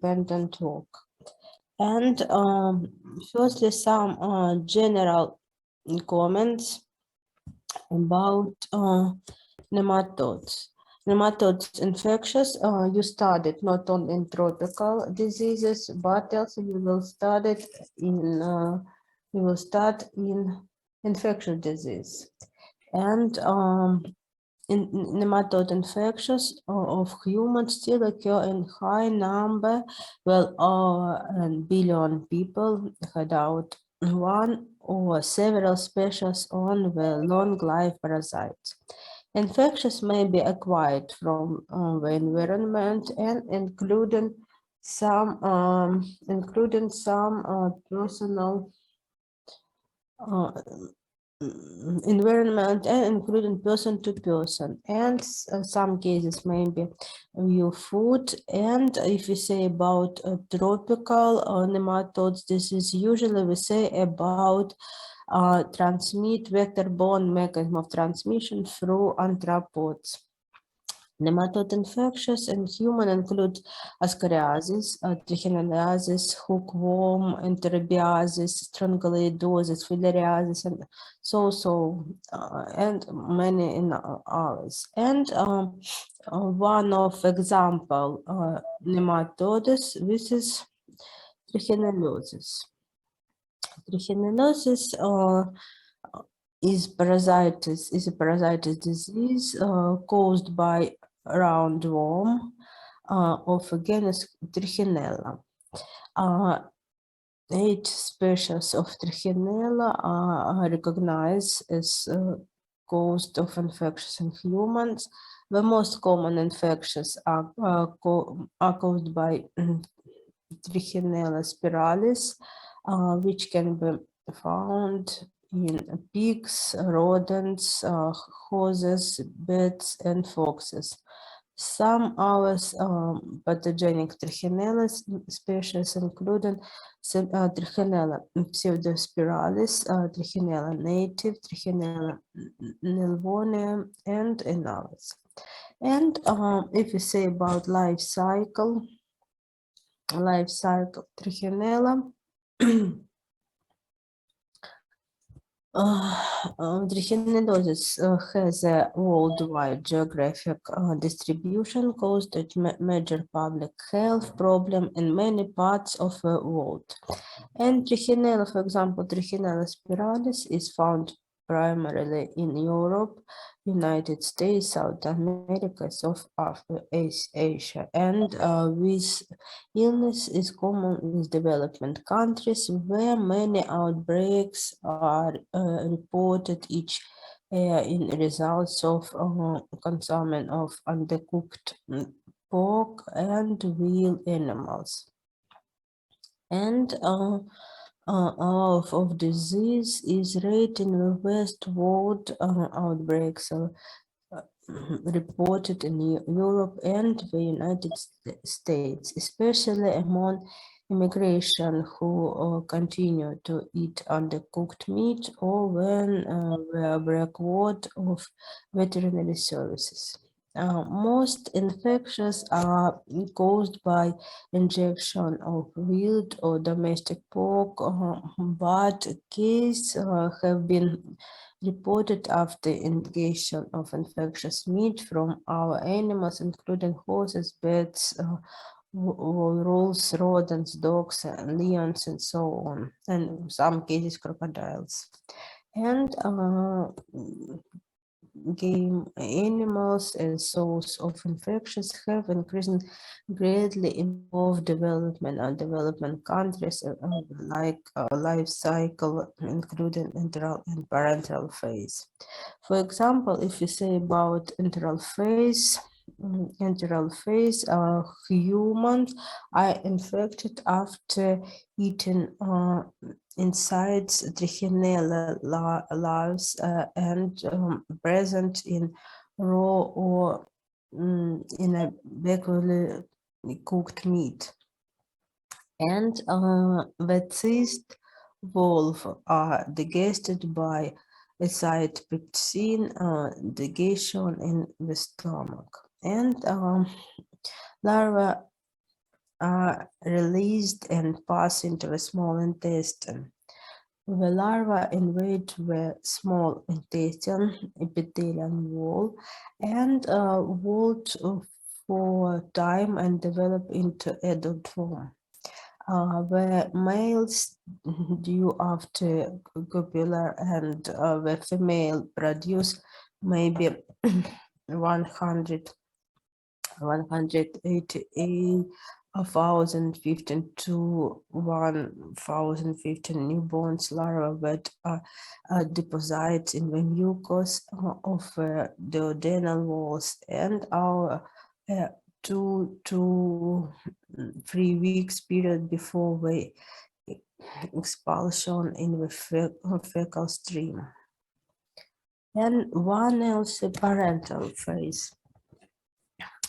independent work. And firstly, some general comments about nematodes. Nematodes infectious, you studied not only in tropical diseases, but also you will study you will start in infectious disease. And nematode infections of humans still occur in high number. Well, a billion people had out one or several species on the long life parasites. Infections may be acquired from the environment and including some personal uh, environment and including person to person, and some cases maybe your food. And if we say about tropical nematodes, this is usually we say about transmit vector-borne mechanism of transmission through arthropods. Nematode infections in human include ascariasis, trichinosis, hookworm, enterobiasis, strongyloidosis, filariasis, and and many in others. And one of example nematodes, this is trichinosis. Trichinosis is a parasitic disease caused by roundworm of genus Trichinella. 8 species of Trichinella are recognized as cause of infections in humans. The most common infections are caused by Trichinella spiralis, which can be found in pigs, rodents, horses, bats, and foxes. Some other pathogenic Trichinella species, including Trichinella pseudospiralis, Trichinella native, Trichinella nilvonia, and others. And if you say about life cycle Trichinella. Trichinosis has a worldwide geographic distribution, caused a major public health problem in many parts of the world. And Trichinella, for example, Trichinella spiralis is found primarily in Europe, United States, South America, South Asia, and this illness is common in development countries where many outbreaks are reported each year in results of consumption of undercooked pork and wild animals. And of disease is rate in the West world outbreaks reported in Europe and the United States, especially among immigration who continue to eat undercooked meat or when they are backward of veterinary services. Most infections are caused by injection of wild or domestic pork, but cases have been reported after ingestion of infectious meat from our animals, including horses, bats, wolves, rodents, dogs, lions, and so on, and in some cases crocodiles. And game animals and source of infections have increased greatly in both development and development countries, like life cycle, including enteral and parental phase. For example, if you say about enteral phase, humans are infected after eating inside Trichinella larvae and present in raw or in a backwardly cooked meat. And the cyst valve are digested by acid pepsin digestion in the stomach. And larvae are released and pass into the small intestine. The larvae invade the small intestine epithelial wall and vault for time and develop into adult form. The males due after copula and the female produce maybe 100 188,015 to 1,015 newborns larvae that are deposited in the mucus of the duodenal walls and are 2 to 3 weeks period before the expulsion in the fecal stream. And one else parental phase.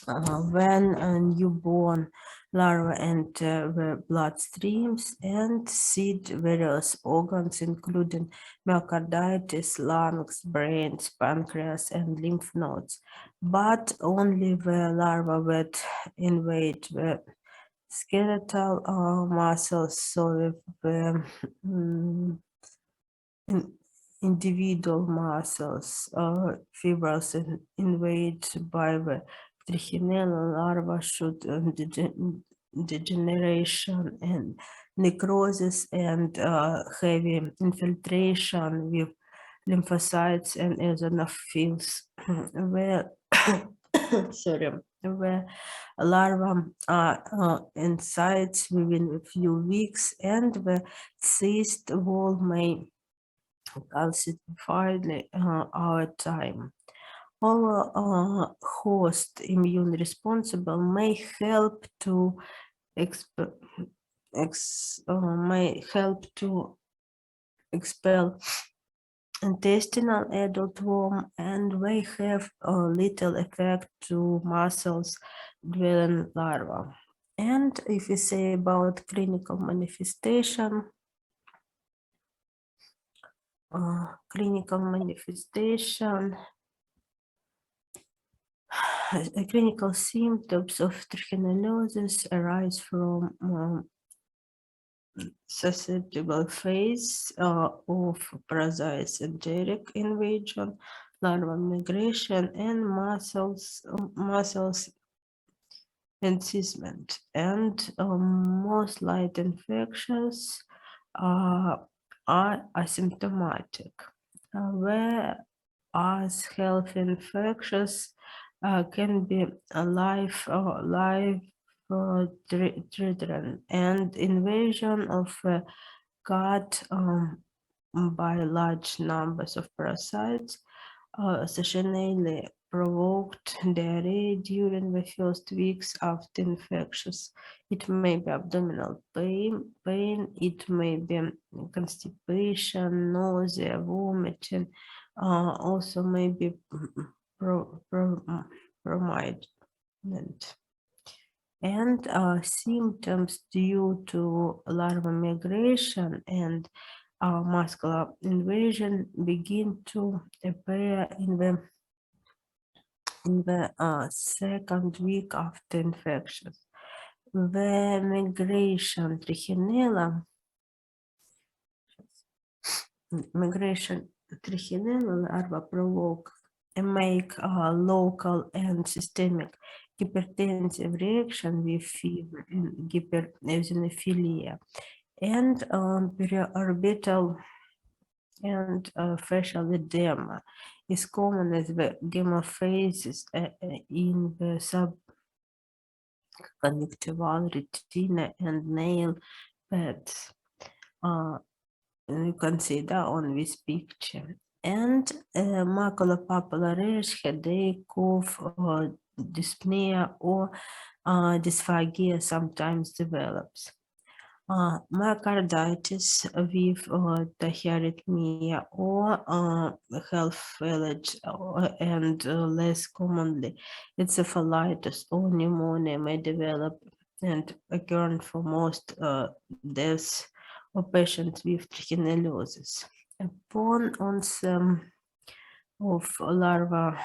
When a newborn larvae enter the bloodstreams and seed various organs, including myocarditis, lungs, brains, pancreas, and lymph nodes, but only the larvae that invade the skeletal muscles, so the individual muscles fibers invaded by the trichinella larva should degeneration and necrosis and heavy infiltration with lymphocytes and eosinophils where sorry where larvae are inside within a few weeks and the cyst wall may calcified our time. Our host immune responsible may help to expel intestinal adult worm and may have a little effect to muscles dwelling larva. And if we say about clinical manifestation, clinical symptoms of trichinosis arise from susceptible phase of parasites, enteric invasion, larval migration, and muscles encysement. And most light infections are asymptomatic, whereas healthy infections can be life-threatening, and invasion of gut by large numbers of parasites occasionally provoked diarrhea during the first weeks after infections. It may be abdominal pain, it may be constipation, nausea, vomiting, also may be prominent. And symptoms due to larval migration and muscular invasion begin to appear in the second week after infection. The migration larva provoke make local and systemic hypertensive reaction with fever and hypereosinophilia and periorbital and facial edema is common as the gamophases in the subconjunctival retina and nail beds. You can see that on this picture. And maculopapular rash, headache, cough, dyspnea, or dysphagia sometimes develops. Myocarditis with tachyarrhythmia or health failure and less commonly encephalitis or pneumonia may develop and occur for most deaths of patients with trichinosis. Upon onset of larva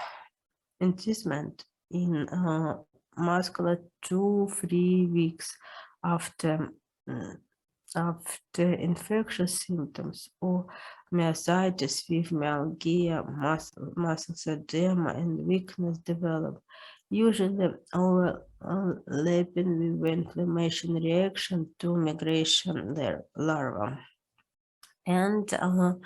encysement in muscular 2-3 weeks after mm, after infectious symptoms or myositis with myalgia, muscle edema, and weakness develop, usually overlapping with inflammation reaction to migration larva. And the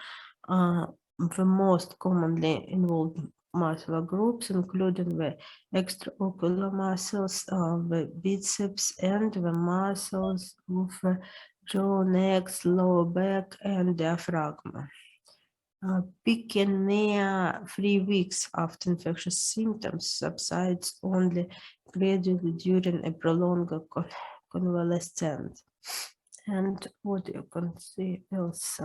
most commonly involved muscular groups, including the extraocular muscles, the biceps, and the muscles of the jaw, neck, lower back, and diaphragm. Peaking near 3 weeks after infectious symptoms subsides only gradually during a prolonged convalescence. And what you can see else?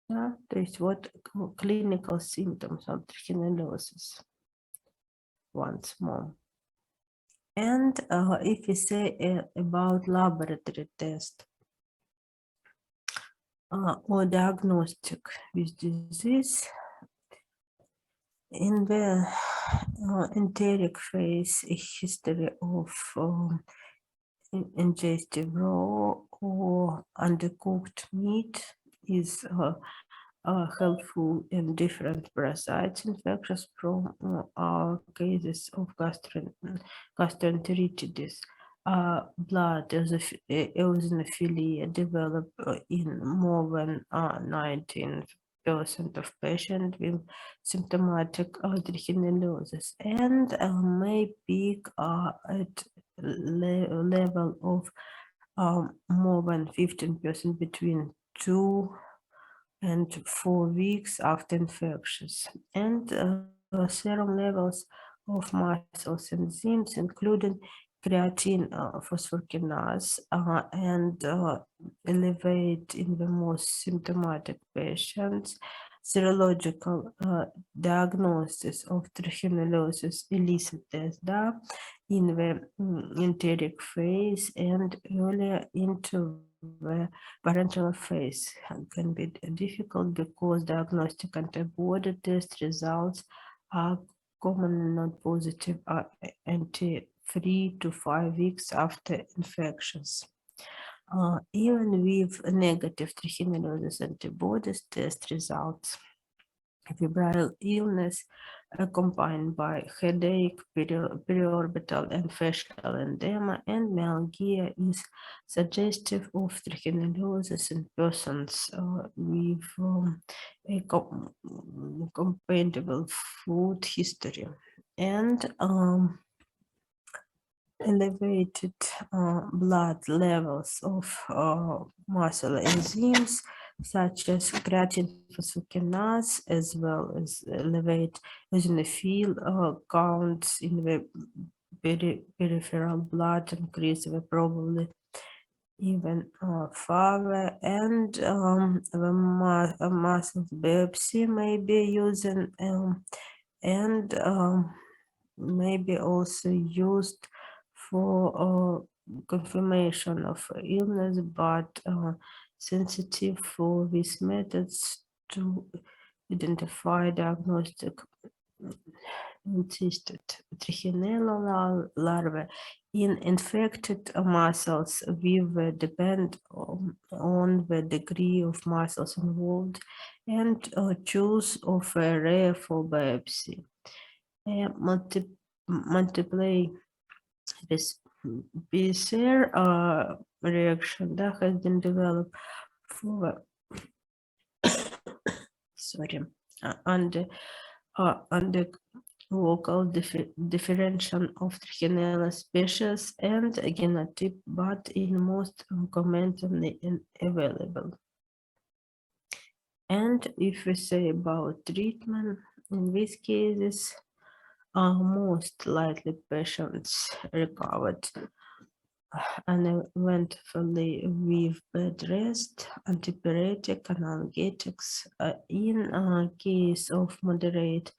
Да, то есть вот clinical symptoms of trichinosis once more. And if we say about laboratory test or diagnostic with disease, in the enteric phase, a history of ingestive raw or undercooked meat is helpful in different parasites infections from our cases of gastroenteritis. Blood eosinophilia develop in more than 19% of patients with symptomatic trichinosis and may peak at level of more than 15% between 2 and 4 weeks after infections, and serum levels of muscle enzymes, including creatine phosphokinase, and elevate in the most symptomatic patients. Serological diagnosis of trichinosis elicited in the enteric phase and earlier into the parental phase can be difficult because diagnostic antibody test results are commonly not positive until 3 to 5 weeks after infections. Even with negative trichinosis antibodies test results, febrile illness accompanied by headache, periorbital and facial edema, and myalgia is suggestive of trichinosis in persons with a compatible food history. And elevated blood levels of muscle enzymes such as creatine phosphokinase, as well as elevate eosinophil counts in the peripheral blood, increase the probably even further, and the muscle biopsy may be using and may be also used for confirmation of illness, but sensitive for these methods to identify diagnostic insisted trichinella larvae in infected muscles will depend on the degree of muscles involved and choose of area for biopsy. Multiply this PCR reaction that has been developed for under local differentiation of Trichinella species and genotype, but in most commonly available. And if we say about treatment, in these cases, most likely patients recovered uneventfully with bed rest, antipyretic, analgesics. In case of moderate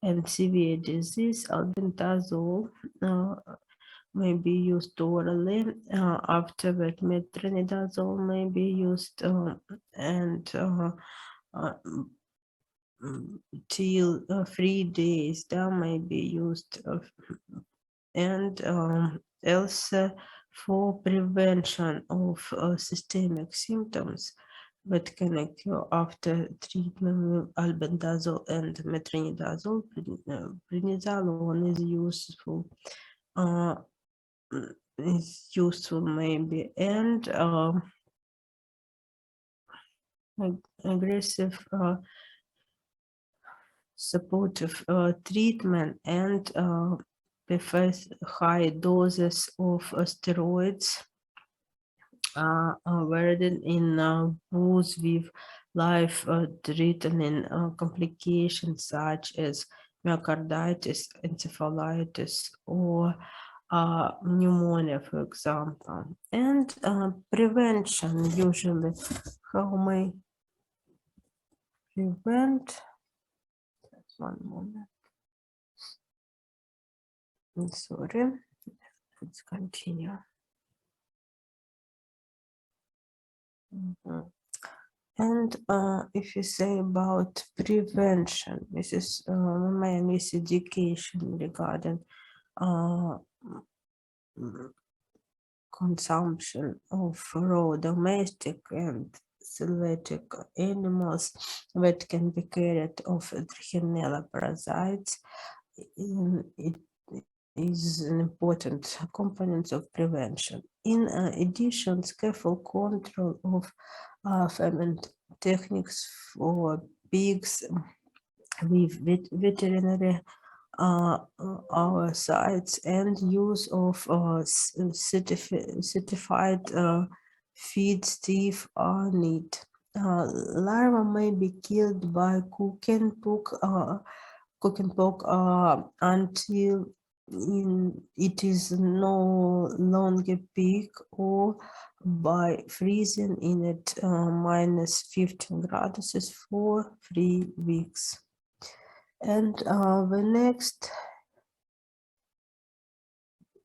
and severe disease, albendazole may be used orally. After that, metronidazole may be used and till 3 days that may be used and also for prevention of systemic symptoms that can occur after treatment with albendazole and metronidazole. Prednisolone uh, is useful maybe, and aggressive supportive treatment and prefers high doses of steroids wherein in those with life-threatening complications such as myocarditis, encephalitis, or pneumonia, for example. And prevention usually, how may prevent, one moment, sorry, let's continue. Mhm. And if you say about prevention, this is mainly education regarding uh, consumption of raw domestic and synthetic animals that can be carried of Trichinella parasites. It is an important component of prevention. In addition, careful control of ferment techniques for pigs with veterinary our sites and use of certified feed stiff are neat. Larvae may be killed by cooking pork until it is no longer pig or by freezing in at minus 15 graduses for 3 weeks. And the next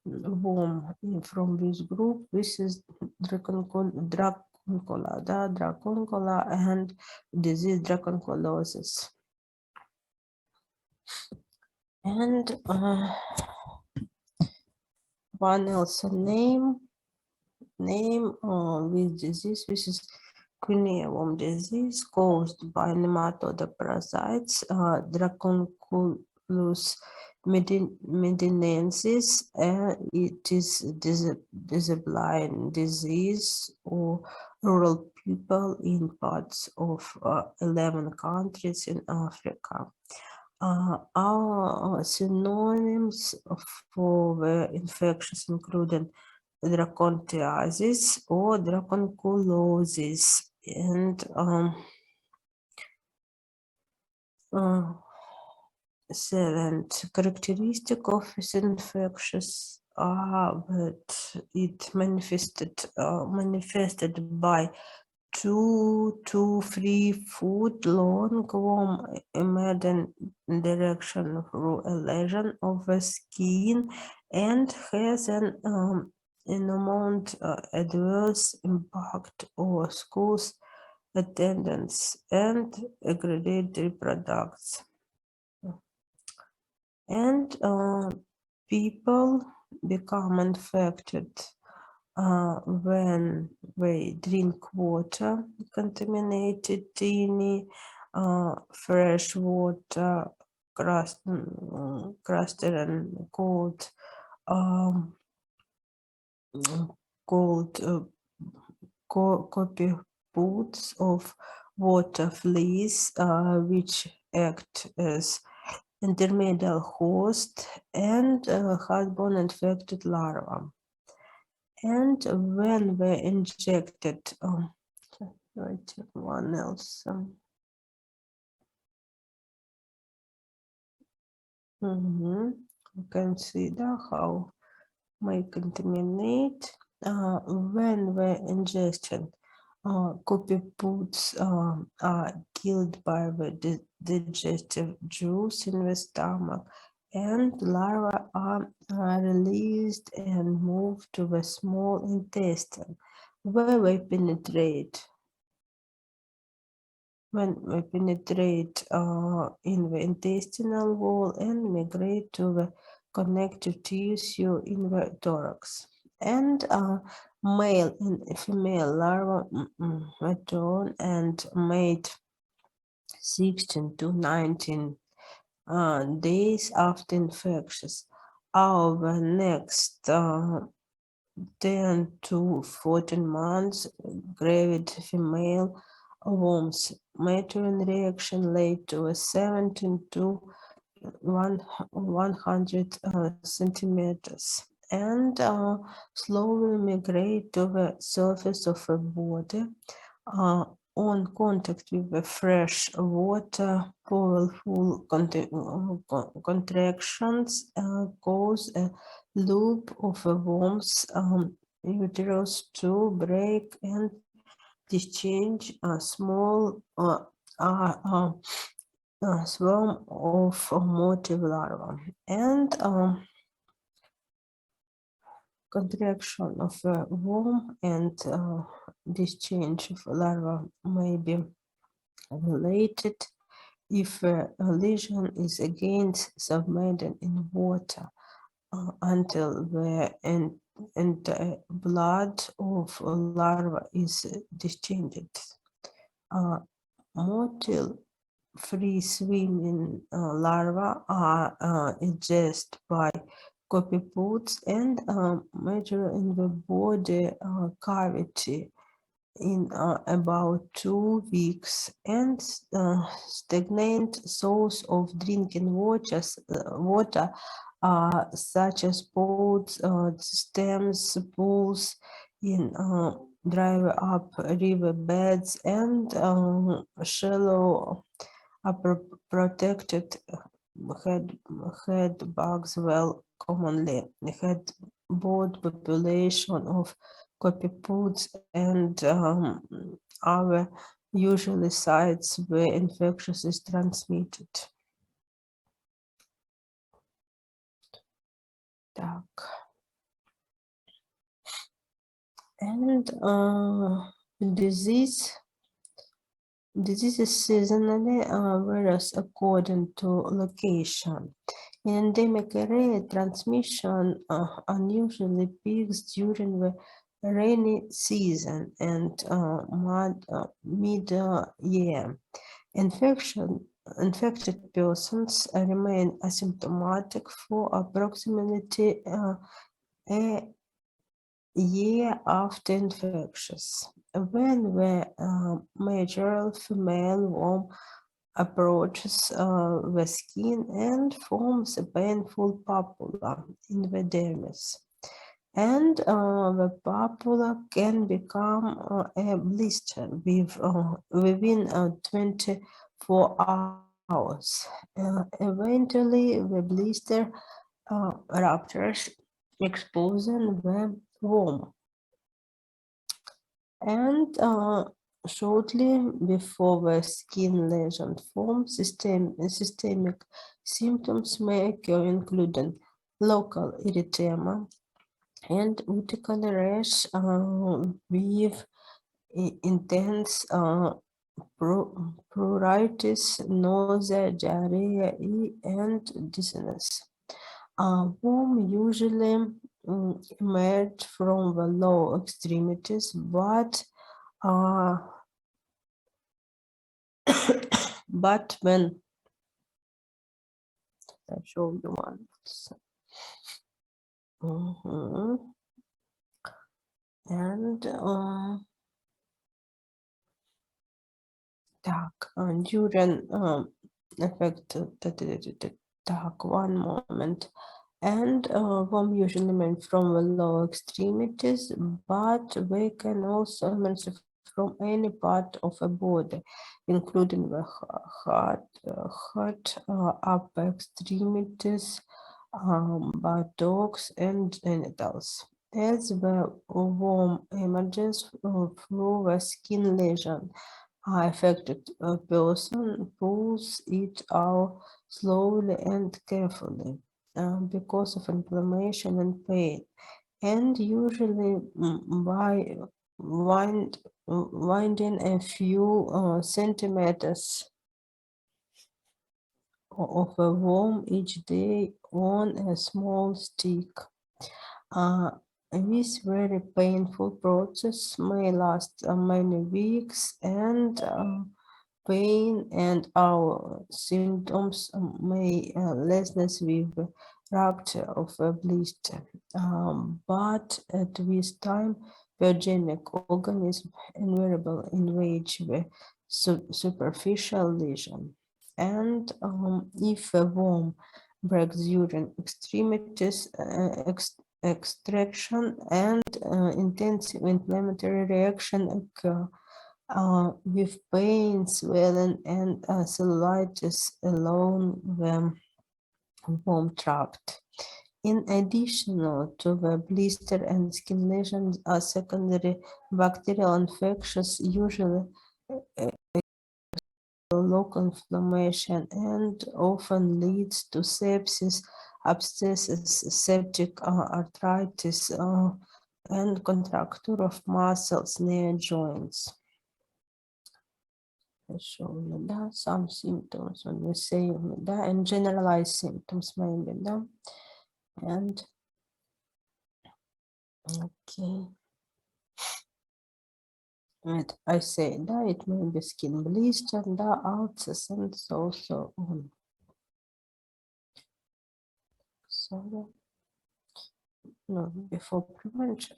worm from this group, this is Dracuncola and disease dracunculosis. And one else name with disease, which is Quinium disease caused by nematode parasites, Dracunculus medinensis. It is disabling disease or rural people in parts of 11 countries in Africa. Our synonyms for the infections including dracontiasis or dracunculosis, and seventh characteristic of this infectious are that it manifested by 2 to 3 foot long worm emerging direction through a lesion of the skin and has an enormous adverse impact on schools attendance and aggregate reproducts. And people become infected when they drink water contaminated in fresh water, crusted and cold, cold copy pools of water fleas, which act as intermediate host and husband infected larva. And when they injected, one else. Consider how may contaminate when the ingestion copypoods are killed by the digestive juice in the stomach, and larvae are released and moved to the small intestine, where they penetrate. When they penetrate in the intestinal wall and migrate to the connective tissue in the thorax. And male and female larva return and mate 16 to 19 days after infections. Our next 10 to 14 months, gravid female worms maturing reaction led to a 17 to 100 centimeters and slowly migrate to the surface of the body. On contact with the fresh water, powerful contractions cause a loop of the worm's uterus to break and discharge a small swarm of motive larvae. And contraction of a worm and discharge of larva may be related if a lesion is again submerged in water until the blood of larva is discharged. Motile free swimming larvae are ingested by copepods and mature in the body cavity in about 2 weeks, and stagnant source of drinking water such as ponds, stems, pools in dry up river beds and shallow protected head bugs well commonly had both population of copepods and other usually sites where infection is transmitted. Так. And disease is seasonally varies according to location. In endemic area, transmission unusually peaks during the rainy season and mid-year. Infected persons remain asymptomatic for approximately a year after infections. When the major female worm approaches the skin and forms a painful papilla in the dermis. And the papilla can become a blister within 24 hours. Eventually, the blister ruptures, exposing the worm. And shortly before the skin lesion forms, systemic symptoms may occur, including local erythema and urticaria rash with intense pruritus, nausea, diarrhea, and dizziness. Worm usually emerge from the lower extremities, but but when I show you once, and так, during effect, так, one moment. And worm usually emerge from the lower extremities, but they can also emerge from any part of the body, including the heart, upper extremities, buttocks, and genitals. As the worm emerges through the skin lesion, affected person pulls it out slowly and carefully because of inflammation and pain, and usually by winding a few centimeters of a worm each day on a small stick. Uh, this very painful process may last many weeks, and pain and our symptoms may lessen with rupture of a blister. But at this time, biogenic organism invariable invade the superficial lesion. And if a worm breaks during extremities, extraction and intensive inflammatory reaction occur with pain, swelling, and cellulitis alone when worm trapped. In addition to the blister and skin lesions, secondary bacterial infections usually local inflammation and often leads to sepsis, abscesses, septic arthritis, and contracture of muscles near joints. Show some symptoms when we say and generalized symptoms maybe, and okay. And I say it may be skin blister, ulcers, and so on. So, no, before prevention.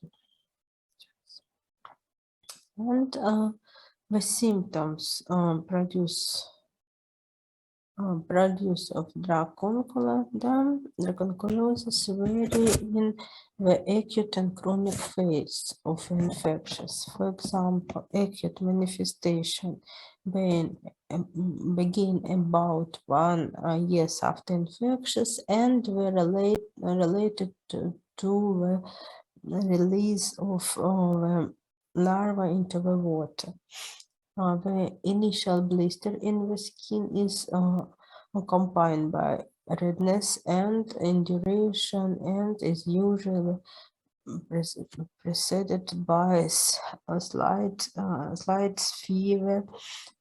And the symptoms produce of dracunculosis vary in the acute and chronic phase of infections. For example, acute manifestation begin about 1 year after infections and were related to the release of larvae into the water. The initial blister in the skin is accompanied by redness and induration and is usually preceded by a slight fever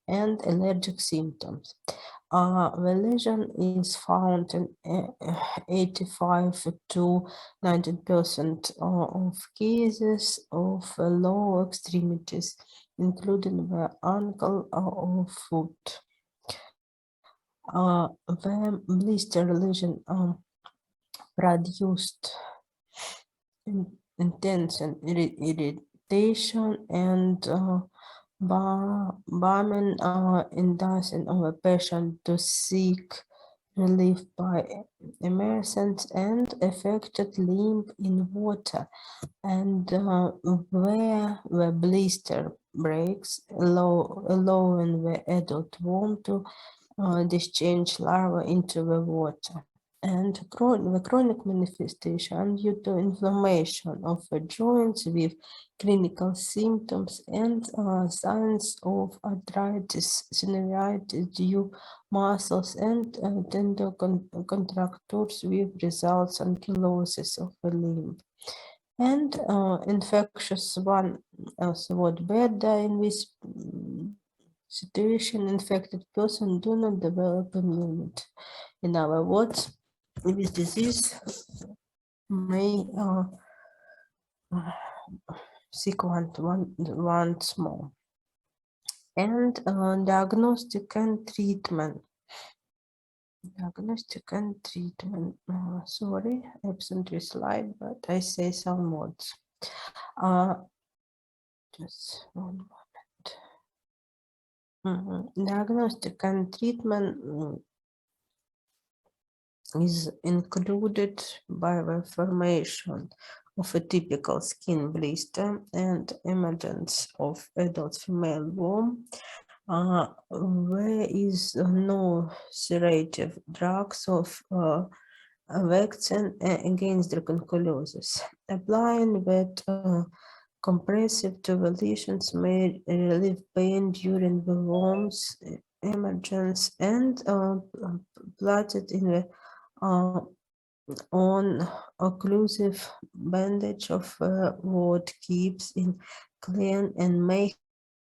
and allergic symptoms. The lesion is found in 85 to 90% of cases of lower extremities, including the ankle or foot. The blister lesion produced intense irritation and Barman inducing a patient to seek relief by immersion and affected limb in water, and where the blister breaks, allowing the adult worm to discharge larvae into the water. And the chronic manifestation due to inflammation of the joints with clinical symptoms and signs of arthritis, synovitis due muscles and tender contractures with results ankylosis of the limb. And infectious one also what better in this situation, infected person do not develop immunity. In other words, this disease may seek once more. And diagnostic and treatment. Sorry, absent this slide, but I say some words. Just 1 moment. Diagnostic and treatment is included by the formation of a typical skin blister and emergence of adult female worm. There is no curative drugs of vaccine against dracunculosis. Applying that compressive to the lesions may relieve pain during the worm's emergence and plaited in the on occlusive bandage of what keeps in clean and may